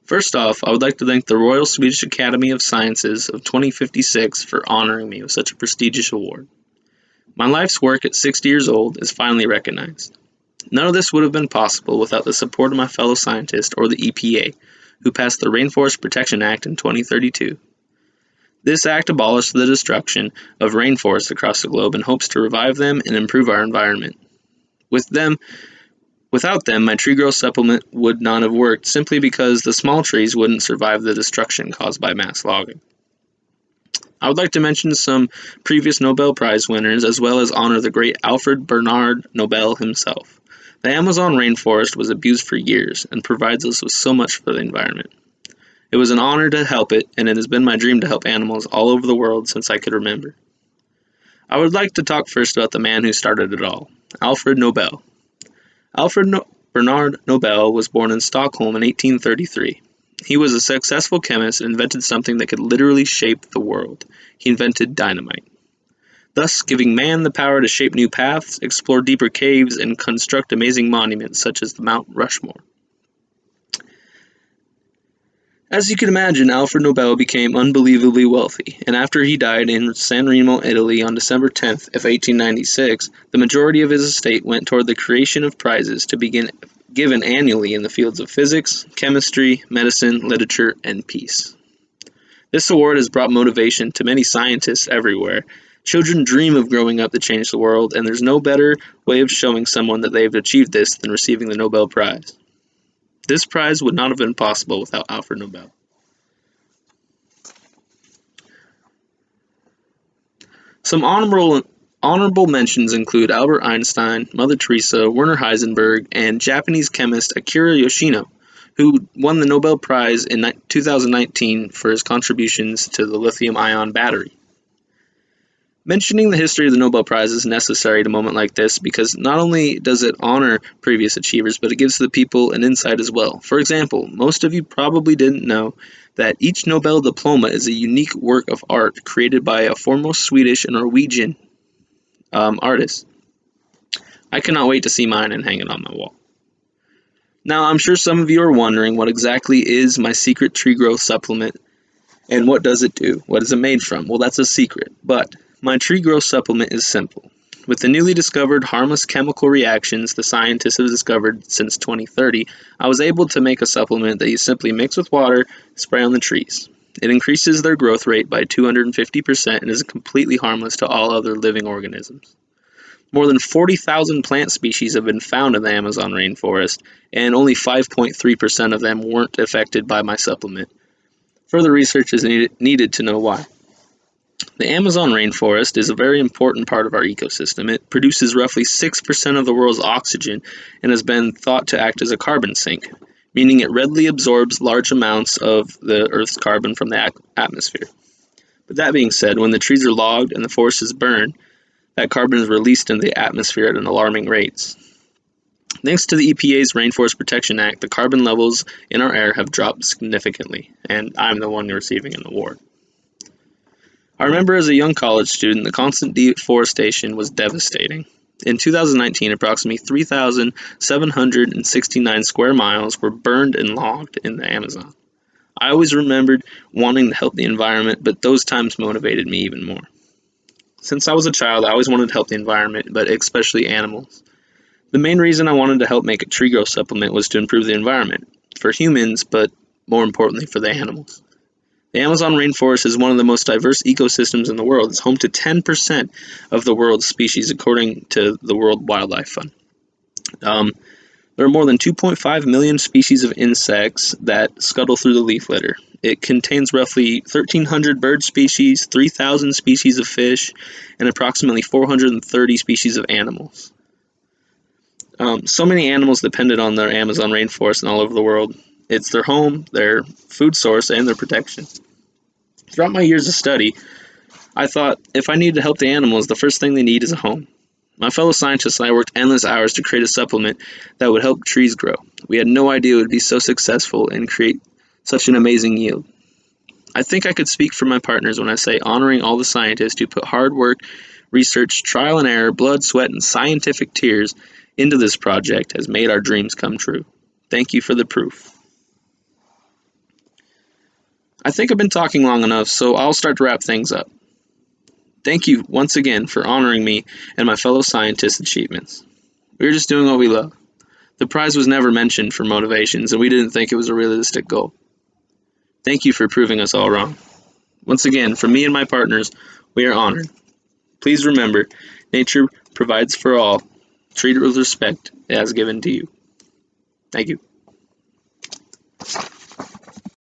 First off, I would like to thank the Royal Swedish Academy of Sciences of 2056 for honoring me with such a prestigious award. My life's work at 60 years old is finally recognized. None of this would have been possible without the support of my fellow scientists or the EPA, who passed the Rainforest Protection Act in 2032. This act abolished the destruction of rainforests across the globe and hopes to revive them and improve our environment. Without them, my tree growth supplement would not have worked, simply because the small trees wouldn't survive the destruction caused by mass logging. I would like to mention some previous Nobel Prize winners, as well as honor the great Alfred Bernard Nobel himself. The Amazon rainforest was abused for years and provides us with so much for the environment. It was an honor to help it, and it has been my dream to help animals all over the world since I could remember. I would like to talk first about the man who started it all, Alfred Nobel. Bernard Nobel was born in Stockholm in 1833. He was a successful chemist and invented something that could literally shape the world. He invented dynamite, thus giving man the power to shape new paths, explore deeper caves, and construct amazing monuments such as the Mount Rushmore. As you can imagine, Alfred Nobel became unbelievably wealthy, and after he died in San Remo, Italy on December 10th of 1896, the majority of his estate went toward the creation of prizes to be given annually in the fields of physics, chemistry, medicine, literature, and peace. This award has brought motivation to many scientists everywhere. Children dream of growing up to change the world, and there's no better way of showing someone that they've achieved this than receiving the Nobel Prize. This prize would not have been possible without Alfred Nobel. Some honorable mentions include Albert Einstein, Mother Teresa, Werner Heisenberg, and Japanese chemist Akira Yoshino, who won the Nobel Prize in 2019 for his contributions to the lithium-ion battery. Mentioning the history of the Nobel Prize is necessary at a moment like this because not only does it honor previous achievers, but it gives the people an insight as well. For example, most of you probably didn't know that each Nobel diploma is a unique work of art created by a foremost Swedish and Norwegian artist. I cannot wait to see mine and hang it on my wall. Now, I'm sure some of you are wondering what exactly is my secret tree growth supplement and what does it do? What is it made from? Well, that's a secret, but my tree growth supplement is simple. With the newly discovered harmless chemical reactions the scientists have discovered since 2030, I was able to make a supplement that you simply mix with water, spray on the trees. It increases their growth rate by 250% and is completely harmless to all other living organisms. More than 40,000 plant species have been found in the Amazon rainforest, and only 5.3% of them weren't affected by my supplement. Further research is needed to know why. The Amazon rainforest is a very important part of our ecosystem. It produces roughly 6% of the world's oxygen and has been thought to act as a carbon sink, meaning it readily absorbs large amounts of the Earth's carbon from the atmosphere. But that being said, when the trees are logged and the forests burn, that carbon is released into the atmosphere at an alarming rates. Thanks to the EPA's Rainforest Protection Act, the carbon levels in our air have dropped significantly, and I'm the one receiving an award. I remember as a young college student, the constant deforestation was devastating. In 2019, approximately 3,769 square miles were burned and logged in the Amazon. I always remembered wanting to help the environment, but those times motivated me even more. Since I was a child, I always wanted to help the environment, but especially animals. The main reason I wanted to help make a tree growth supplement was to improve the environment, for humans, but more importantly for the animals. The Amazon rainforest is one of the most diverse ecosystems in the world. It's home to 10% of the world's species, according to the World Wildlife Fund. There are more than 2.5 million species of insects that scuttle through the leaf litter. It contains roughly 1,300 bird species, 3,000 species of fish, and approximately 430 species of animals. So many animals depended on the Amazon rainforest and all over the world. It's their home, their food source, and their protection. Throughout my years of study, I thought if I need to help the animals, the first thing they need is a home. My fellow scientists and I worked endless hours to create a supplement that would help trees grow. We had no idea it would be so successful and create such an amazing yield. I think I could speak for my partners when I say honoring all the scientists who put hard work, research, trial and error, blood, sweat, and scientific tears into this project has made our dreams come true. Thank you for the proof. I think I've been talking long enough, so I'll start to wrap things up. Thank you once again for honoring me and my fellow scientists' achievements. We were just doing what we love. The prize was never mentioned for motivations, and we didn't think it was a realistic goal. Thank you for proving us all wrong. Once again, from me and my partners, we are honored. Please remember, nature provides for all. Treat it with respect as given to you. Thank you.